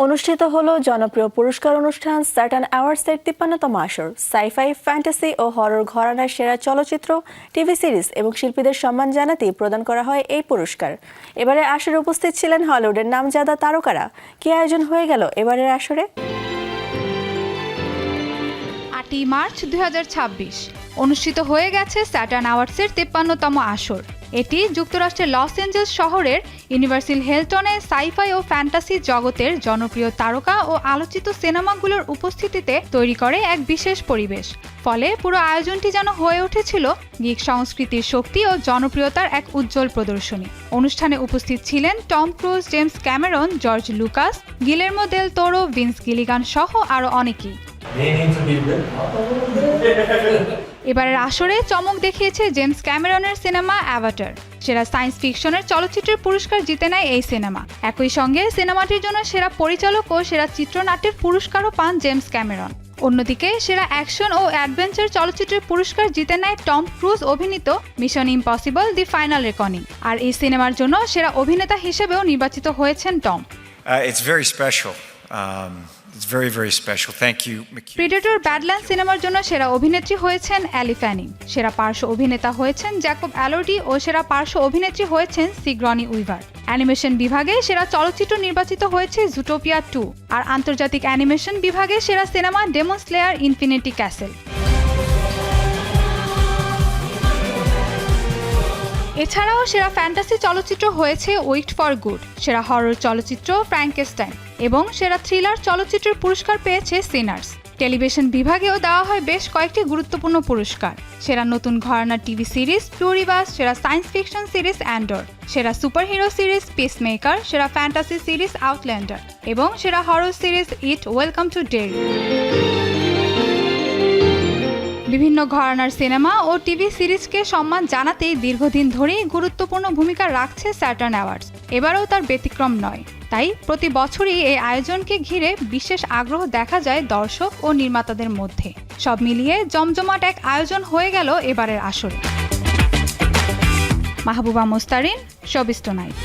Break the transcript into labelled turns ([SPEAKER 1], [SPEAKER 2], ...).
[SPEAKER 1] অনুষ্ঠিত হলো জনপ্রিয় পুরস্কার অনুষ্ঠান স্যাটার্ন অ্যাওয়ার্ডসের 53তম আসর। সাইফাই, ফ্যান্টাসি ও হরর ঘরানার সেরা চলচ্চিত্র, টিভি সিরিজ এবং শিল্পীদের সম্মান জানাতেই প্রদান করা হয় এই পুরস্কার। এবারে আসরে উপস্থিত ছিলেন হলিউডের নামজাদা তারকারা। কি আয়োজন হয়ে গেল এবারের আসরে?
[SPEAKER 2] 8 মার্চ 2026 অনুষ্ঠিত হয়ে গেছে স্যাটার্ন অ্যাওয়ার্ডসের 53তম আসর। এটি যুক্তরাষ্ট্রের লস অ্যাঞ্জেলস শহরের ইউনিভার্সাল হিলটনে সাইফাই ও ফ্যান্টাসি জগতের জনপ্রিয় তারকা ও আলোচিত সিনেমাগুলোর উপস্থিতিতে তৈরি করে এক বিশেষ পরিবেশ। ফলে পুরো আয়োজনটি যেন হয়ে উঠেছিল গিক সংস্কৃতির শক্তি ও জনপ্রিয়তার এক উজ্জ্বল প্রদর্শনী। অনুষ্ঠানে উপস্থিত ছিলেন Tom Cruise, James Cameron, George Lucas, Guillermo del Toro, Vince Gilligan সহ আরও অনেকেই। এবারের আসরে চমক দেখিয়েছে জেমস ক্যামেরনের সিনেমা অ্যাভাটার। সেরা সায়েন্স ফিকশনের চলচ্চিত্রের পুরস্কার জিতে নেয় এই সিনেমা। একই সঙ্গে সিনেমাটির জন্য সেরা পরিচালক ও সেরা চিত্রনাট্যের পুরস্কারও পান জেমস ক্যামেরন। অন্যদিকে সেরা অ্যাকশন ও অ্যাডভেঞ্চার চলচ্চিত্রের পুরস্কার জিতে নেয় টম ক্রুজ অভিনীত mission impossible the final reckoning. আর এই সিনেমার জন্য সেরা অভিনেতা হিসেবেও নির্বাচিত হয়েছেন Tom.
[SPEAKER 3] It's very special. It's very special. Thank you.
[SPEAKER 2] Predator badland সিনেমার জন্য সেরা অভিনেত্রী হয়েছেন অ্যালি ফ্যানিং, সেরা পার্শ্ব অভিনেতা হয়েছেন জ্যাকব অ্যালোডি ও সেরা পার্শ্ব অভিনেত্রী হয়েছেন সিগ্রনি উইভার। অ্যানিমেশন বিভাগে সেরা চলচ্চিত্র নির্বাচিত হয়েছে জুটোপিয়া 2, আর আন্তর্জাতিক অ্যানিমেশন বিভাগে সেরা cinema Demon Slayer Infinity Castle. এছাড়াও সেরা ফ্যান্টাসি চলচ্চিত্র হয়েছে ওয়েট ফর গুড, সেরা হরর চলচ্চিত্র ফ্র্যাঙ্কেস্টাইন এবং সেরা থ্রিলার চলচ্চিত্রের পুরস্কার পেয়েছে সিনার্স। টেলিভিশন বিভাগেও দেওয়া হয় বেশ কয়েকটি গুরুত্বপূর্ণ পুরস্কার। সেরা নতুন ঘরানার টিভি সিরিজ প্লুরিভার্স, সেরা সায়েন্স ফিকশন সিরিজ অ্যান্ডর, সেরা সুপারহিরো সিরিজ পিসমেকার, সেরা ফ্যান্টাসি সিরিজ আউটল্যান্ডার এবং সেরা horror series It Welcome to Derry. বিভিন্ন ঘরানার সিনেমা ও টিভি সিরিজকে সম্মান জানাতেই দীর্ঘদিন ধরেই গুরুত্বপূর্ণ ভূমিকা রাখছে স্যাটার্ন অ্যাওয়ার্ডস। এবারেও তার ব্যতিক্রম নয়। তাই প্রতি বছরই এই আয়োজনকে ঘিরে বিশেষ আগ্রহ দেখা যায় দর্শক ও নির্মাতাদের মধ্যে। সব মিলিয়ে জমজমাট এক আয়োজন হয়ে গেল এবারের আসরে। Mahbuba Mostarin, showbiz tonight.